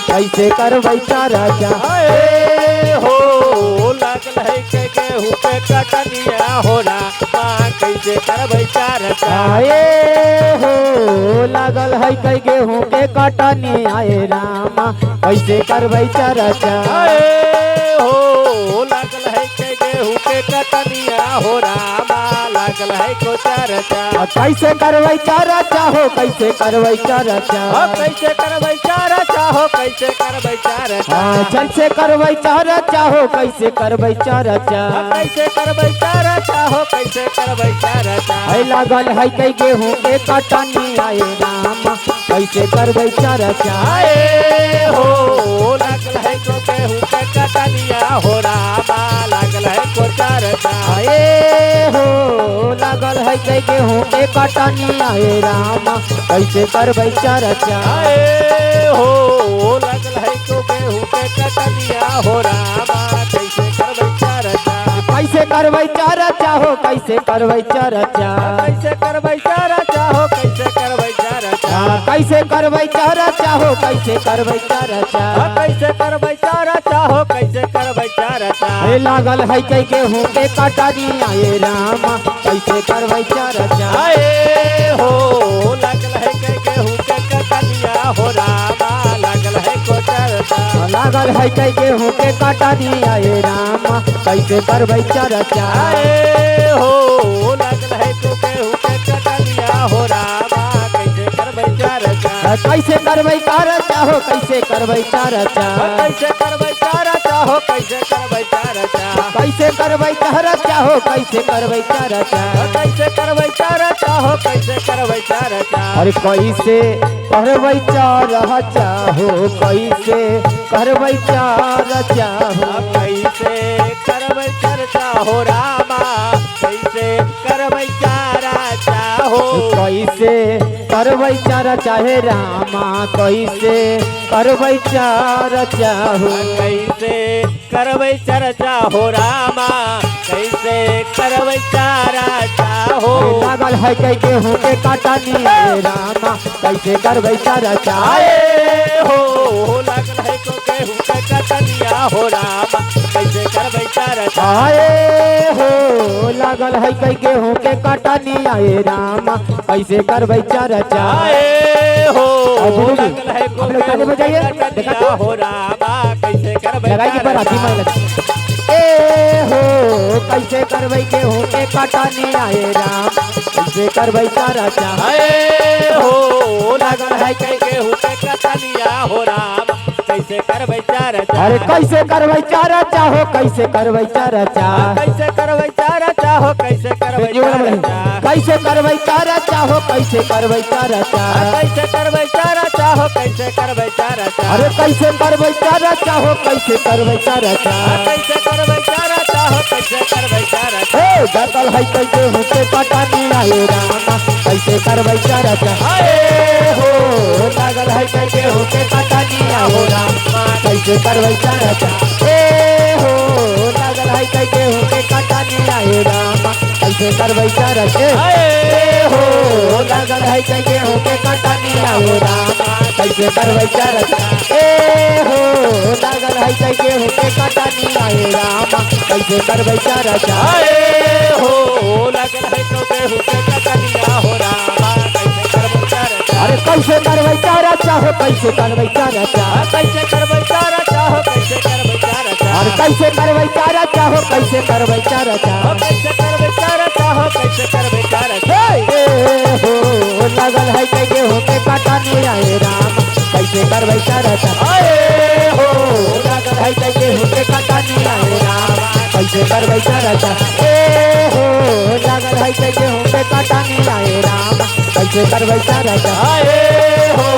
कैसे करबै चर्चा हो लागल है के गेहूं के कटनिया हो रामा कैसे करबै चर्चा आए हो लागल है कई गेहूं के कटनी आए रामा कैसे करबै चर्चा हो लागल है के गेहूं के कटनिया हो रामा लागल है को चर्चा कैसे करबै चर्चा हो कैसे करबै चर्चा कैसे करबै चर्चा हो कैसे करबै चर्चा चल से करबै चर्चा हो कैसे करबै चर्चा कैसे करबै चर्चा हो कैसे करबै चर्चा है लागल है कई गेहूं के कटनी आए रामा कैसे करबै चर्चा हो लागल है को गेहूं के कटनिया हो रामा लागल है को चर्चा हो लागल है कई गेहूं के कटनी आए रामा कैसे करबै चर्चा हो लागल है को गेहूं के कटनिया हो रामा कैसे करबै चर्चा कैसे करबै चर्चा हो कैसे करबै चर्चा कैसे करबै चर्चा हो कैसे करबै चर्चा कैसे करबै चर्चा हो कैसे करबै चर्चा कैसे करबै चर्चा हो कैसे करबै चर्चा लागल है कई गेहूं के कटनी आए रामा कैसे करबै चर्चा हो लागल है के गेहूं के कटनिया हो रामा लागल है को चर्चा लागल है कई गेहूं के कटनी आए रामा कैसे करबै चर्चा हो लागल है को गेहूं के कटनिया हो रामा कैसे करबै चर्चा कैसे करबै चर्चा हो कैसे करबै चर्चा कैसे करबै चर्चा हो कैसे करबै चर्चा कैसे करबै चर्चा हो कैसे करबै चर्चा कैसे करबै चर्चा हो कैसे करबै चर्चा अरे कैसे करबै चर्चा हो कैसे करबै चर्चा हो कैसे करबै चर्चा हो रामा कैसे करबै चर्चा हो कैसे करबै चर्चा हे रामा कैसे करबै चर्चा हो कैसे करबै चर्चा हो रामा कैसे करबै चर्चा हो लागल है कई गेहूं के कटनी हे रामा कैसे करबै चर्चा हो लागल है को गेहूं के कटनिया हो रामा कैसे करबै चर्चा हो लागल है कई गेहूं के कटनी आए रामा कैसे करबै चर्चा हो लागल है को गेहूं के कटनिया हो रामा कैसे करबै चर्चा हो कैसे करबै गेहूं के कटनी आए राम कैसे करबै चर्चा हो लागल है के गेहूं के कटनिया हो राम कैसे करबै चर्चा अरे कैसे करबै चर्चा हो कैसे करबै चर्चा कैसे करबै चर्चा हो कैसे करबै चर्चा कैसे करबै चर्चा हो कैसे करबै चर्चा कैसे करबै चर्चा हो कैसे करबै चर्चा अरे कैसे करबै चर्चा हो कैसे करबै चर्चा कैसे करबै चर्चा हो कैसे करबै चर्चा गतल है कई गेहूं के कटनी आए रामा कैसे करबै चर्चा हो लागल है कई गेहूं के कटनी आए रामा कैसे करबै चर्चा हो लागल है कई गेहूं के कटनी आए रामा कैसे करबै चर्चा हो लागल है कई गेहूं के कटनी आए रामा कैसे करबै चर्चा हो लागल है कई गेहूं के कटनी आए रामा कैसे करबै चर्चा हो लागल है को गेहूं के कटनिया हो रामा कैसे करबै चर्चा अरे कैसे करबै चर्चा हो कैसे करबै चर्चा कैसे करबै चर्चा हो कैसे करबै चर्चा अरे कैसे करबै चर्चा हो कैसे करबै चर्चा कैसे करबै चर्चा हो कैसे करबै चर्चा हो लागल है कई गेहूं के कटनी आए राम कैसे करबै चर्चा हो लागल है कई गेहूं के कटनी आए राम कैसे करबै चर्चा हो लागल है कई गेहूं के कटनी आए राम कैसे करबै चर्चा हो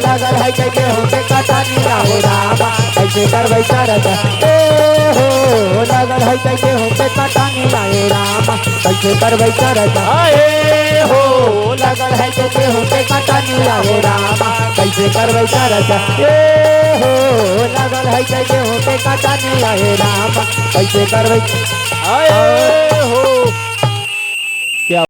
लागल है कई गेहूं के कटनी आए राम कैसे करबै चर्चा हो लागल है कई गेहूं के कटनी आए राम कैसे करबै चर्चा हो लागल है कई गेहूं के कटनी आए राम कैसे करबै चर्चा हो लागल है कई गेहूं के कटनी आए राम कैसे करबै हो